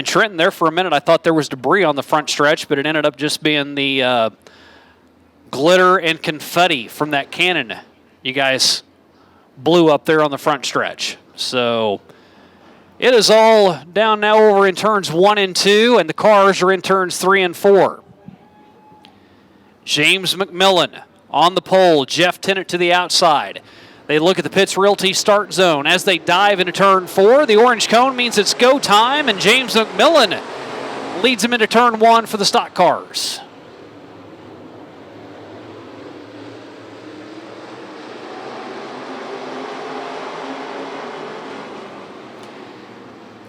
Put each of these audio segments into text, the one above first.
Trenton, there for a minute, I thought there was debris on the front stretch, but it ended up just being the glitter and confetti from that cannon you guys blew up there on the front stretch. So it is all down now over in turns 1 and 2, and the cars are in turns 3 and 4. James McMillan on the pole, Jeff Tennant to the outside. They look at the Pitts Realty start zone. As they dive into turn 4, the orange cone means it's go time, and James McMillan leads them into turn 1 for the stock cars.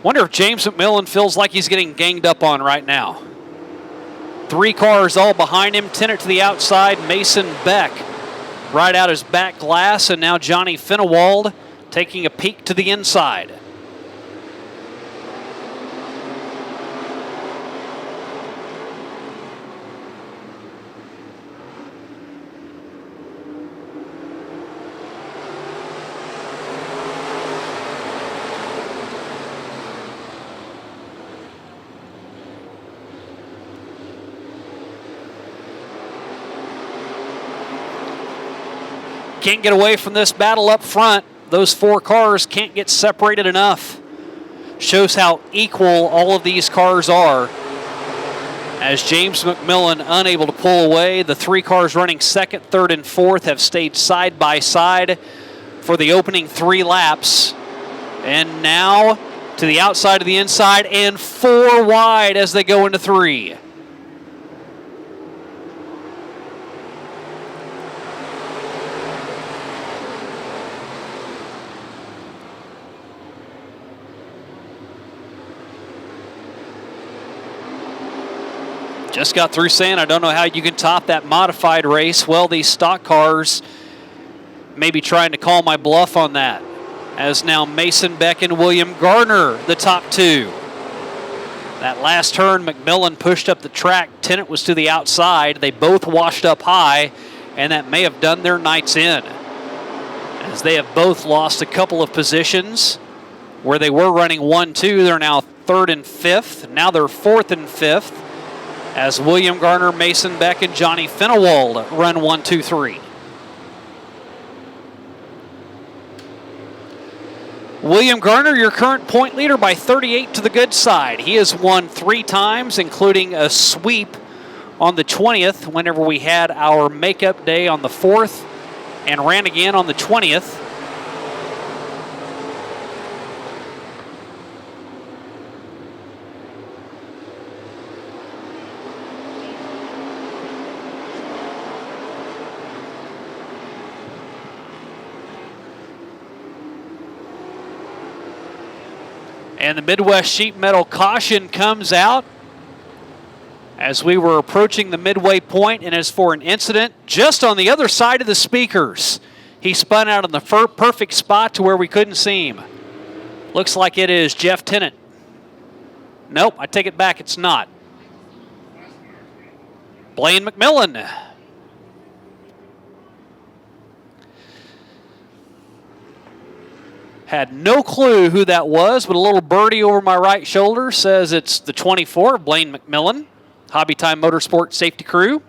Wonder if James McMillan feels like he's getting ganged up on right now. 3 cars all behind him. Tennant to the outside. Mason Beck right out his back glass. And now Johnny Finnewald taking a peek to the inside. Can't get away from this battle up front. Those 4 cars can't get separated enough. Shows how equal all of these cars are. As James McMillan unable to pull away, the 3 cars running second, third, and fourth have stayed side by side for the opening 3 laps. And now to the outside of the inside and 4 wide as they go into 3. Just got through saying I don't know how you can top that modified race. Well, these stock cars may be trying to call my bluff on that. As now Mason Beck and William Gardner, the top 2. That last turn, McMillan pushed up the track. Tennant was to the outside. They both washed up high, and that may have done their nights in, as they have both lost a couple of positions. Where they were running 1-2, they're now 3rd and 5th. Now they're 4th and 5th. As William Garner, Mason Beck, and Johnny Finnewald run 1, 2, 3. William Garner, your current point leader by 38 to the good side. He has won 3 times, including a sweep on the 20th whenever we had our makeup day on the 4th, and ran again on the 20th. And the Midwest Sheet Metal caution comes out as we were approaching the midway point, and as for an incident just on the other side of the speakers. He spun out in the perfect spot to where we couldn't see him. Looks like it is Jeff Tennant. Nope, I take it back, it's not. Blaine McMillan. Had no clue who that was, but a little birdie over my right shoulder says it's the 24, Blaine McMillan, Hobby Time Motorsport Safety Crew.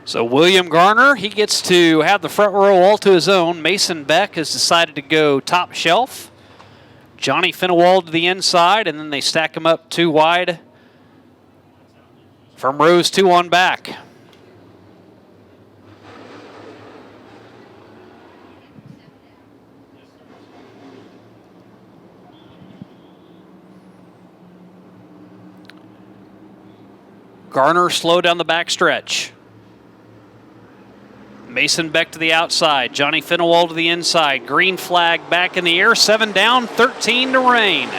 So William Garner, he gets to have the front row all to his own. Mason Beck has decided to go top shelf. Johnny Finnewald to the inside, and then they stack him up 2 wide from rows 2 on back. Garner slow down the backstretch. Mason Beck to the outside. Johnny Finewald to the inside. Green flag back in the air. 7 down, 13 to reign.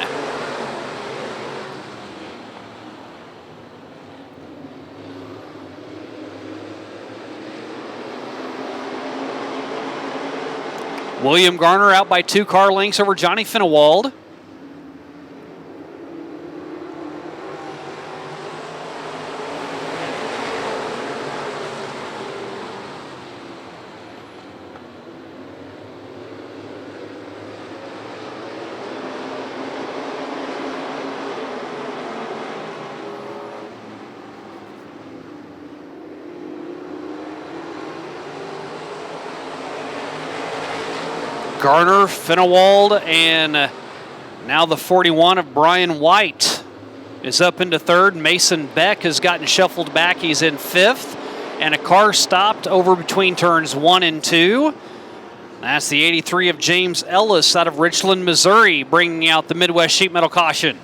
William Garner out by 2 car lengths over Johnny Finewald. Garner, Finewald, and now the 41 of Brian White is up into third. Mason Beck has gotten shuffled back. He's in fifth. And a car stopped over between turns 1 and 2. That's the 83 of James Ellis out of Richland, Missouri, bringing out the Midwest Sheet Metal caution.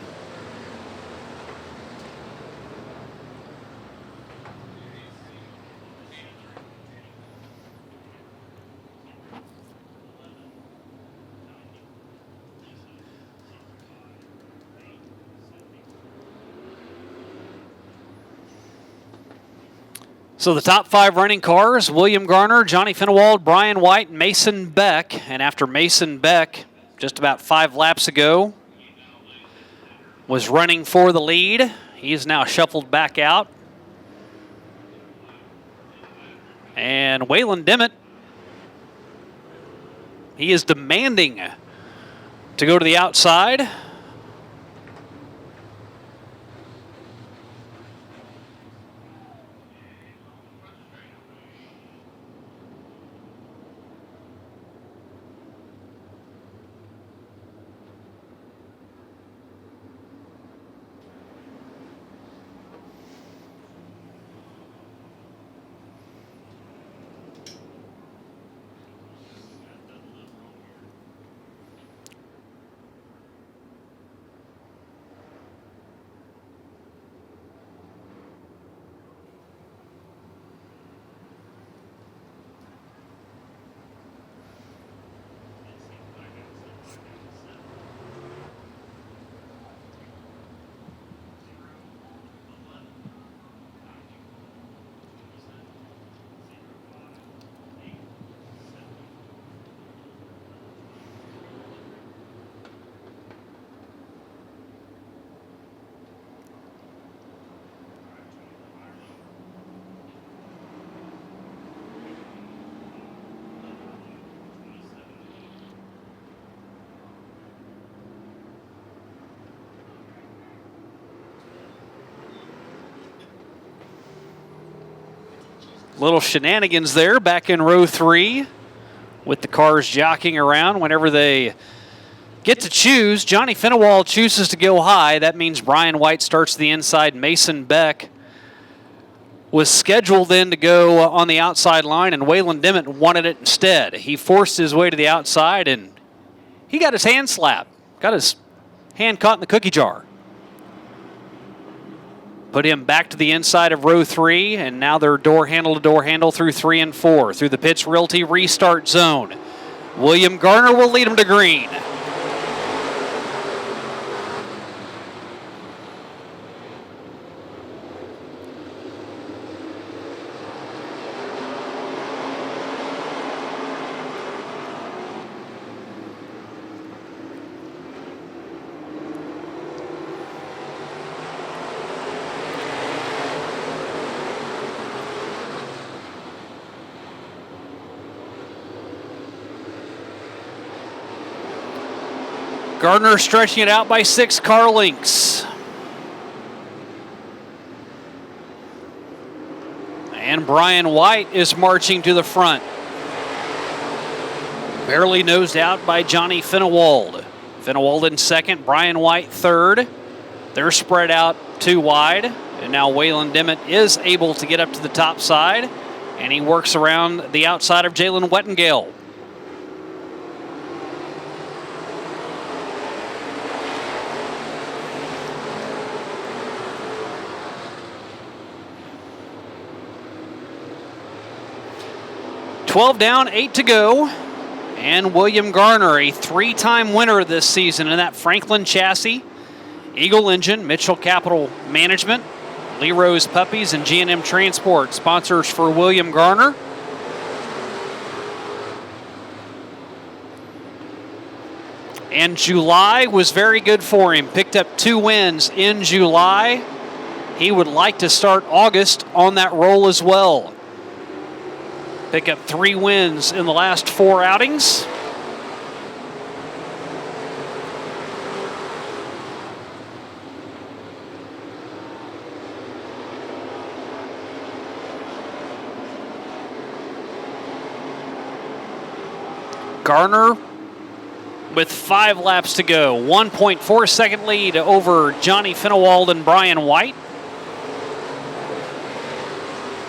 So the top 5 running cars, William Garner, Johnny Finewald, Brian White, Mason Beck. And after Mason Beck, just about 5 laps ago, was running for the lead, he is now shuffled back out. And Waylon Dimmitt, he is demanding to go to the outside. Little shenanigans there back in row 3 with the cars jockeying around whenever they get to choose. Johnny Finewald chooses to go high. That means Brian White starts the inside. Mason Beck was scheduled then to go on the outside line, and Waylon Dimmitt wanted it instead. He forced his way to the outside, and he got his hand slapped. Got his hand caught in the cookie jar. Put him back to the inside of row 3, and now they're door handle to door handle through 3 and 4 through the Pitts Realty restart zone. William Garner will lead him to green. Gardner stretching it out by 6 car lengths. And Brian White is marching to the front. Barely nosed out by Johnny Finewald. Finewald in second, Brian White third. They're spread out 2 wide. And now Waylon Dimmitt is able to get up to the top side. And he works around the outside of Jalen Wettengale. 12 down, 8 to go. And William Garner, a 3-time winner this season in that Franklin chassis, Eagle engine, Mitchell Capital Management, Lee Rose Puppies, and G&M Transport, sponsors for William Garner. And July was very good for him. Picked up 2 wins in July. He would like to start August on that roll as well. Pick up 3 wins in the last 4 outings. Garner with 5 laps to go. 1.4 second lead over Johnny Finewald and Brian White.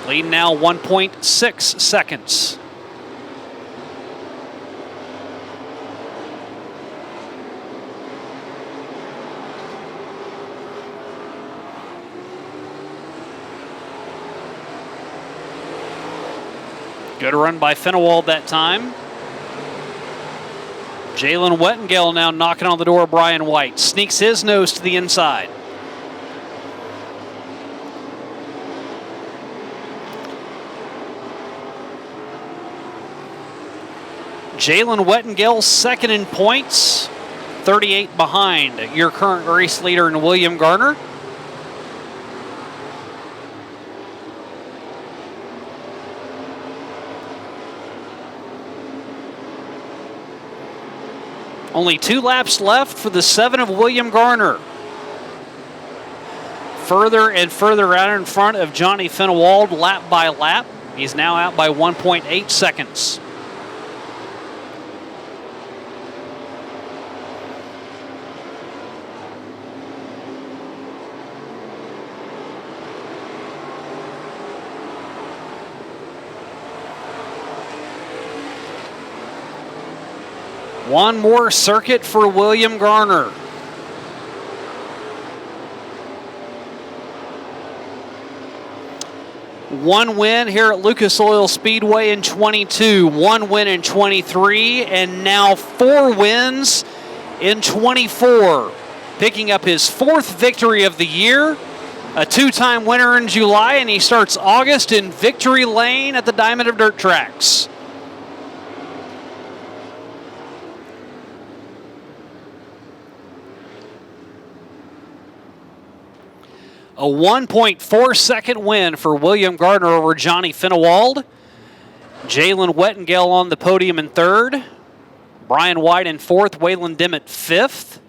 Lead now 1.6 seconds. Good run by Finewald that time. Jalen Wettengale now knocking on the door of Brian White. Sneaks his nose to the inside. Jalen Wettengale second in points, 38 behind your current race leader in William Garner. Only 2 laps left for the 7 of William Garner. Further and further out in front of Johnny Finewald, lap by lap. He's now out by 1.8 seconds. One more circuit for William Garner. One win here at Lucas Oil Speedway in 22, 1 win in 23, and now 4 wins in 24. Picking up his 4th victory of the year, a 2-time winner in July, and he starts August in Victory Lane at the Diamond of Dirt Tracks. A 1.4 second win for William Garner over Johnny Finewald. Jalen Wettengale on the podium in 3rd. Brian White in 4th. Waylon Dimmitt 5th.